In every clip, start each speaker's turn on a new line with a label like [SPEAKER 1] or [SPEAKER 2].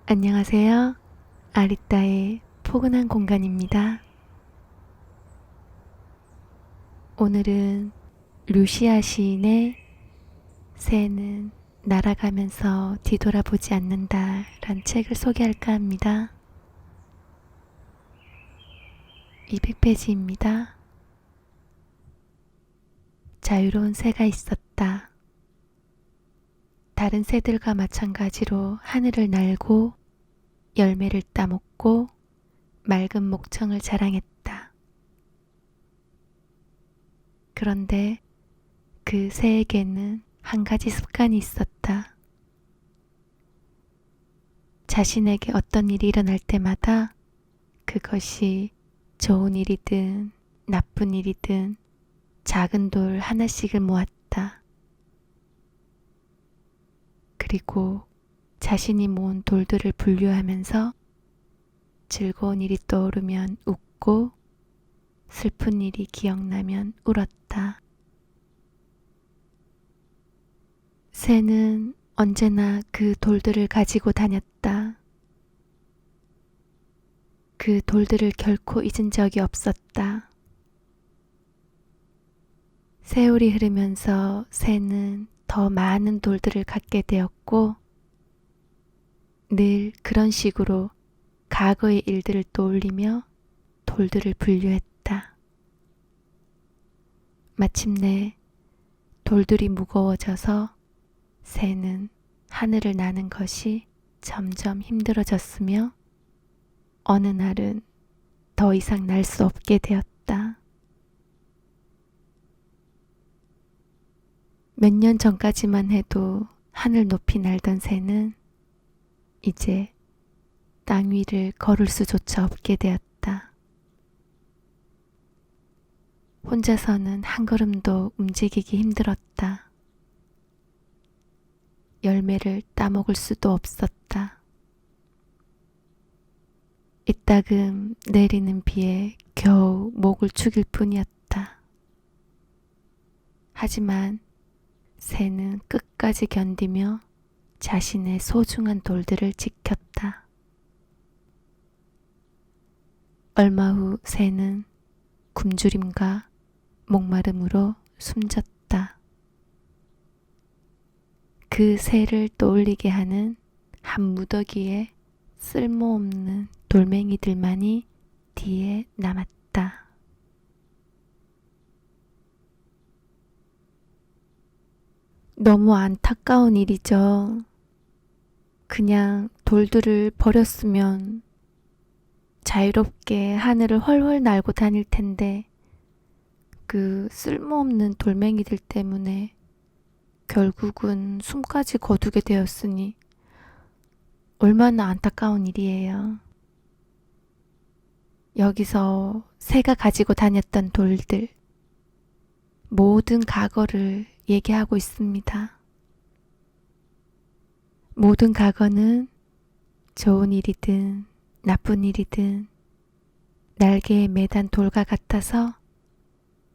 [SPEAKER 1] 안녕하세요. 아리따의 포근한 공간입니다. 오늘은 루시아 시인의 새는 날아가면서 뒤돌아보지 않는다 란 책을 소개할까 합니다. 200페이지입니다. 자유로운 새가 있었다. 다른 새들과 마찬가지로 하늘을 날고 열매를 따먹고 맑은 목청을 자랑했다. 그런데 그 새에게는 한 가지 습관이 있었다. 자신에게 어떤 일이 일어날 때마다 그것이 좋은 일이든 나쁜 일이든 작은 돌 하나씩을 모았다. 그리고 자신이 모은 돌들을 분류하면서 즐거운 일이 떠오르면 웃고 슬픈 일이 기억나면 울었다. 새는 언제나 그 돌들을 가지고 다녔다. 그 돌들을 결코 잊은 적이 없었다. 세월이 흐르면서 새는 더 많은 돌들을 갖게 되었고 늘 그런 식으로 과거의 일들을 떠올리며 돌들을 분류했다. 마침내 돌들이 무거워져서 새는 하늘을 나는 것이 점점 힘들어졌으며 어느 날은 더 이상 날 수 없게 되었다. 몇 년 전까지만 해도 하늘 높이 날던 새는 이제 땅 위를 걸을 수조차 없게 되었다. 혼자서는 한 걸음도 움직이기 힘들었다. 열매를 따먹을 수도 없었다. 이따금 내리는 비에 겨우 목을 축일 뿐이었다. 하지만 새는 끝까지 견디며 자신의 소중한 돌들을 지켰다. 얼마 후 새는 굶주림과 목마름으로 숨졌다. 그 새를 떠올리게 하는 한 무더기에 쓸모없는 돌멩이들만이 뒤에 남았다. 너무 안타까운 일이죠. 그냥 돌들을 버렸으면 자유롭게 하늘을 훨훨 날고 다닐 텐데 그 쓸모없는 돌멩이들 때문에 결국은 숨까지 거두게 되었으니 얼마나 안타까운 일이에요. 여기서 새가 가지고 다녔던 돌들, 모든 과거를 얘기하고 있습니다. 모든 과거는 좋은 일이든 나쁜 일이든 날개에 매단 돌과 같아서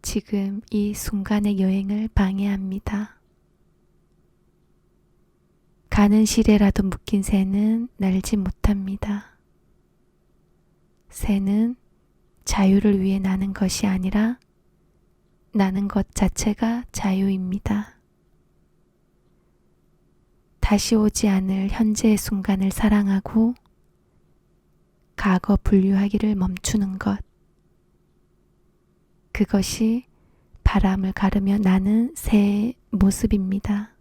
[SPEAKER 1] 지금 이 순간의 여행을 방해합니다. 가는 실에라도 묶인 새는 날지 못합니다. 새는 자유를 위해 나는 것이 아니라 나는 것 자체가 자유입니다. 다시 오지 않을 현재의 순간을 사랑하고 과거 분류하기를 멈추는 것. 그것이 바람을 가르며 나는 새의 모습입니다.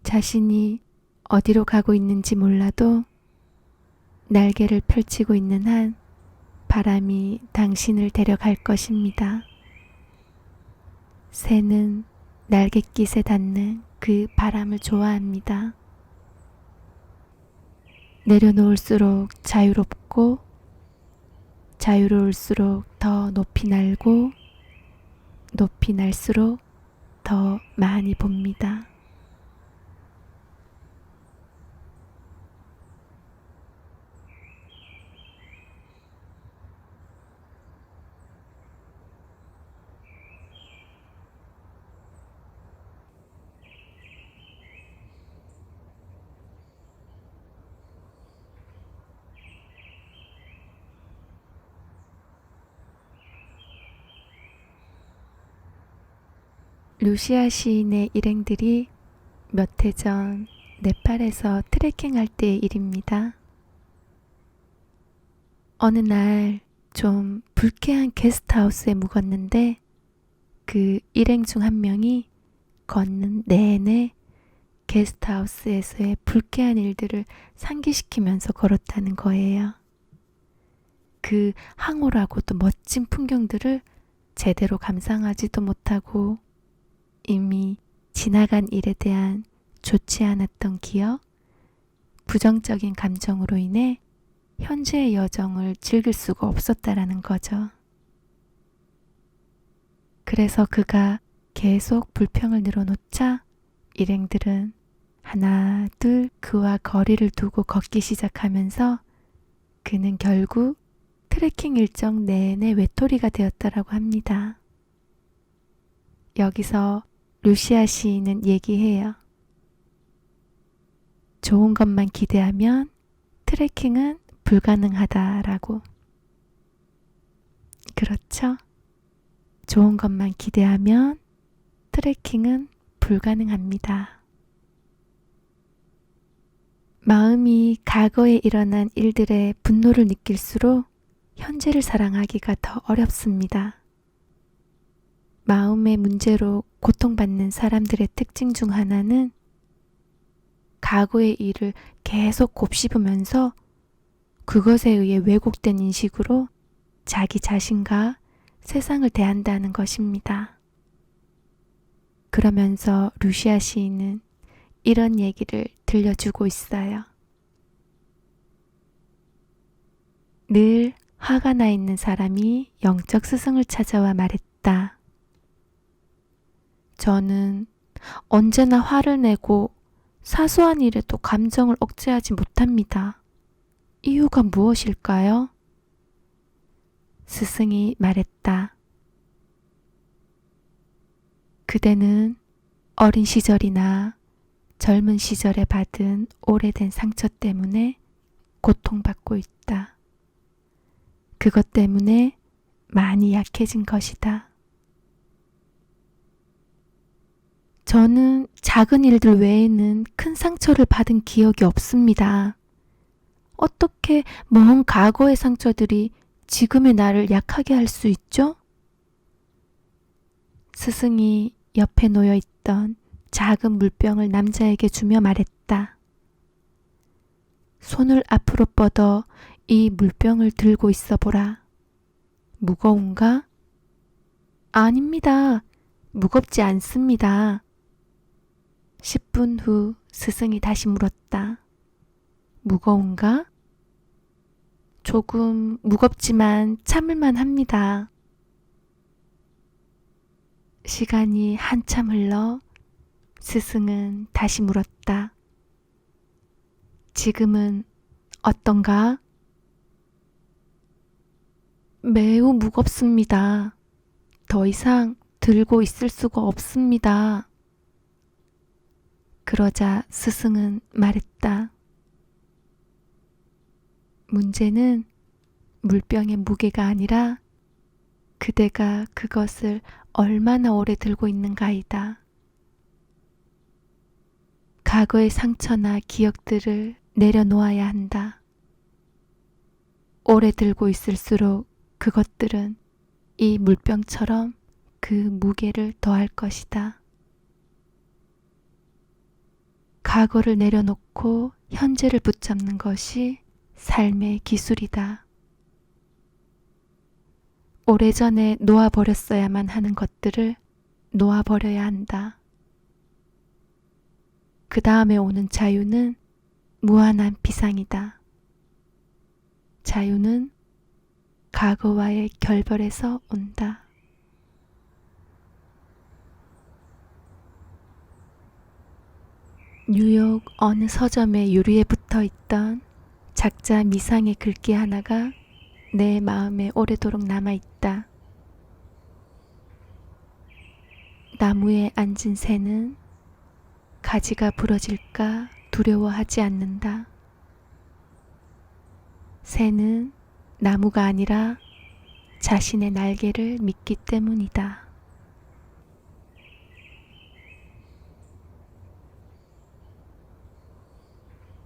[SPEAKER 1] 자신이 어디로 가고 있는지 몰라도 날개를 펼치고 있는 한 바람이 당신을 데려갈 것입니다. 새는 날갯깃에 닿는 그 바람을 좋아합니다. 내려놓을수록 자유롭고 자유로울수록 더 높이 날고 높이 날수록 더 많이 봅니다. 루시아 시인의 일행들이 몇 해 전 네팔에서 트레킹할 때의 일입니다. 어느 날 좀 불쾌한 게스트하우스에 묵었는데 그 일행 중 한 명이 걷는 내내 게스트하우스에서의 불쾌한 일들을 상기시키면서 걸었다는 거예요. 그 황홀하고도 멋진 풍경들을 제대로 감상하지도 못하고 이미 지나간 일에 대한 좋지 않았던 기억, 부정적인 감정으로 인해 현재의 여정을 즐길 수가 없었다라는 거죠. 그래서 그가 계속 불평을 늘어놓자 일행들은 하나, 둘 그와 거리를 두고 걷기 시작하면서 그는 결국 트레킹 일정 내내 외톨이가 되었다라고 합니다. 여기서 루시아 시인은 얘기해요. 좋은 것만 기대하면 트레킹은 불가능하다라고. 그렇죠? 좋은 것만 기대하면 트레킹은 불가능합니다. 마음이 과거에 일어난 일들에 분노를 느낄수록 현재를 사랑하기가 더 어렵습니다. 마음의 문제로 고통받는 사람들의 특징 중 하나는 과거의 일을 계속 곱씹으면서 그것에 의해 왜곡된 인식으로 자기 자신과 세상을 대한다는 것입니다. 그러면서 루시아 시인은 이런 얘기를 들려주고 있어요. 늘 화가 나 있는 사람이 영적 스승을 찾아와 말했다. 저는 언제나 화를 내고 사소한 일에도 감정을 억제하지 못합니다. 이유가 무엇일까요? 스승이 말했다. 그대는 어린 시절이나 젊은 시절에 받은 오래된 상처 때문에 고통받고 있다. 그것 때문에 많이 약해진 것이다. 저는 작은 일들 외에는 큰 상처를 받은 기억이 없습니다. 어떻게 먼 과거의 상처들이 지금의 나를 약하게 할 수 있죠? 스승이 옆에 놓여 있던 작은 물병을 남자에게 주며 말했다. 손을 앞으로 뻗어 이 물병을 들고 있어 보라. 무거운가? 아닙니다. 무겁지 않습니다. 10분 후 스승이 다시 물었다. 무거운가? 조금 무겁지만 참을만 합니다. 시간이 한참 흘러 스승은 다시 물었다. 지금은 어떤가? 매우 무겁습니다. 더 이상 들고 있을 수가 없습니다. 그러자 스승은 말했다. 문제는 물병의 무게가 아니라 그대가 그것을 얼마나 오래 들고 있는가이다. 과거의 상처나 기억들을 내려놓아야 한다. 오래 들고 있을수록 그것들은 이 물병처럼 그 무게를 더할 것이다. 과거를 내려놓고 현재를 붙잡는 것이 삶의 기술이다. 오래전에 놓아버렸어야만 하는 것들을 놓아버려야 한다. 그 다음에 오는 자유는 무한한 비상이다. 자유는 과거와의 결별에서 온다. 뉴욕 어느 서점의 유리에 붙어 있던 작자 미상의 글귀 하나가 내 마음에 오래도록 남아있다. 나무에 앉은 새는 가지가 부러질까 두려워하지 않는다. 새는 나무가 아니라 자신의 날개를 믿기 때문이다.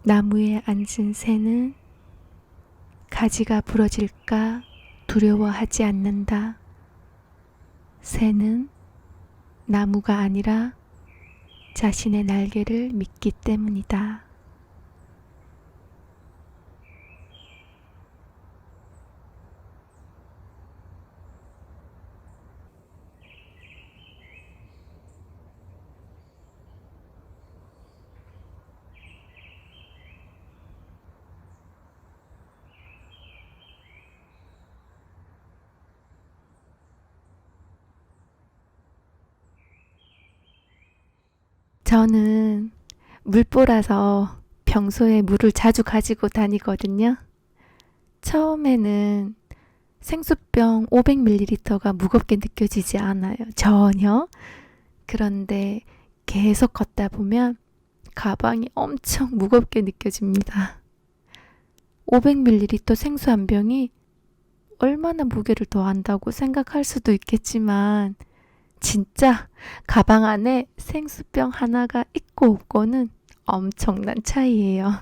[SPEAKER 1] 나무에 앉은 새는 가지가 부러질까 두려워하지 않는다. 새는 나무가 아니라 자신의 날개를 믿기 때문이다. 저는 물보라서 평소에 물을 자주 가지고 다니거든요. 처음에는 생수병 500ml가 무겁게 느껴지지 않아요. 전혀. 그런데 계속 걷다 보면 가방이 엄청 무겁게 느껴집니다. 500ml 생수 한 병이 얼마나 무게를 더한다고 생각할 수도 있겠지만 진짜 가방 안에 생수병 하나가 있고 없고는 엄청난 차이예요.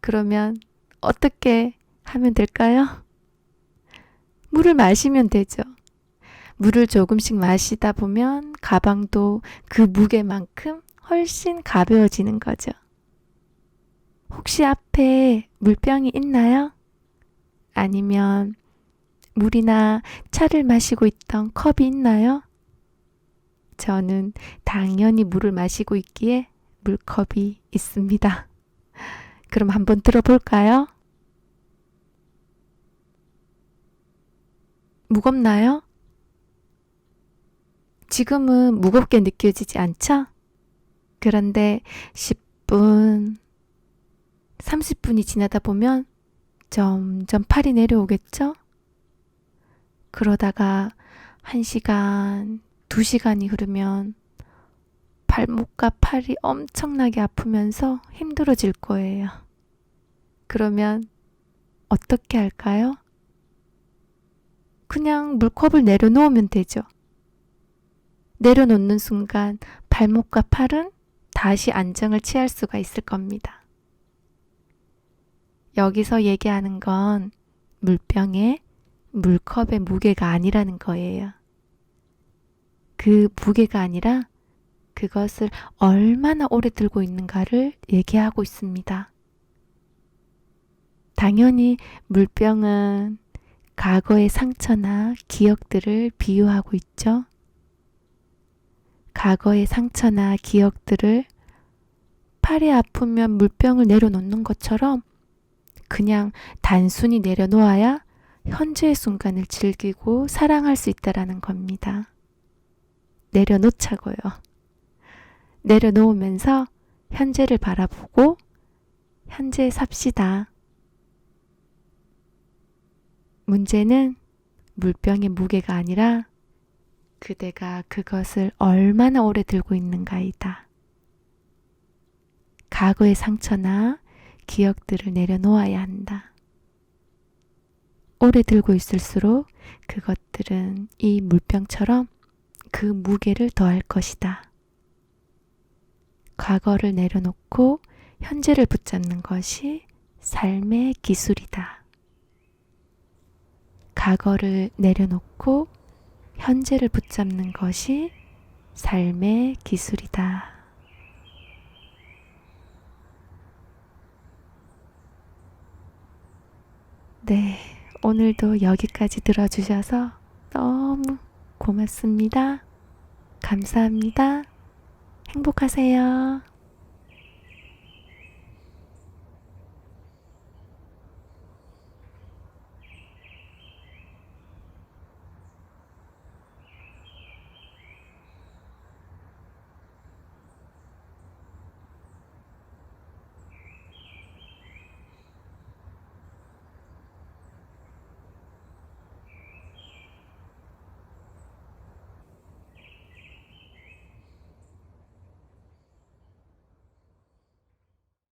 [SPEAKER 1] 그러면 어떻게 하면 될까요? 물을 마시면 되죠. 물을 조금씩 마시다 보면 가방도 그 무게만큼 훨씬 가벼워지는 거죠. 혹시 앞에 물병이 있나요? 아니면 물이나 차를 마시고 있던 컵이 있나요? 저는 당연히 물을 마시고 있기에 물컵이 있습니다. 그럼 한번 들어볼까요? 무겁나요? 지금은 무겁게 느껴지지 않죠? 그런데 10분, 30분이 지나다 보면 점점 팔이 내려오겠죠? 그러다가 1시간, 2시간이 흐르면 발목과 팔이 엄청나게 아프면서 힘들어질 거예요. 그러면 어떻게 할까요? 그냥 물컵을 내려놓으면 되죠. 내려놓는 순간 발목과 팔은 다시 안정을 취할 수가 있을 겁니다. 여기서 얘기하는 건 물병에 물컵의 무게가 아니라는 거예요. 그 무게가 아니라 그것을 얼마나 오래 들고 있는가를 얘기하고 있습니다. 당연히 물병은 과거의 상처나 기억들을 비유하고 있죠. 과거의 상처나 기억들을 팔이 아프면 물병을 내려놓는 것처럼 그냥 단순히 내려놓아야 현재의 순간을 즐기고 사랑할 수 있다라는 겁니다. 내려놓자고요. 내려놓으면서 현재를 바라보고 현재에 삽시다. 문제는 물병의 무게가 아니라 그대가 그것을 얼마나 오래 들고 있는가이다. 과거의 상처나 기억들을 내려놓아야 한다. 오래 들고 있을수록 그것들은 이 물병처럼 그 무게를 더할 것이다. 과거를 내려놓고 현재를 붙잡는 것이 삶의 기술이다. 과거를 내려놓고 현재를 붙잡는 것이 삶의 기술이다. 네, 오늘도 여기까지 들어주셔서 너무 고맙습니다. 감사합니다. 행복하세요.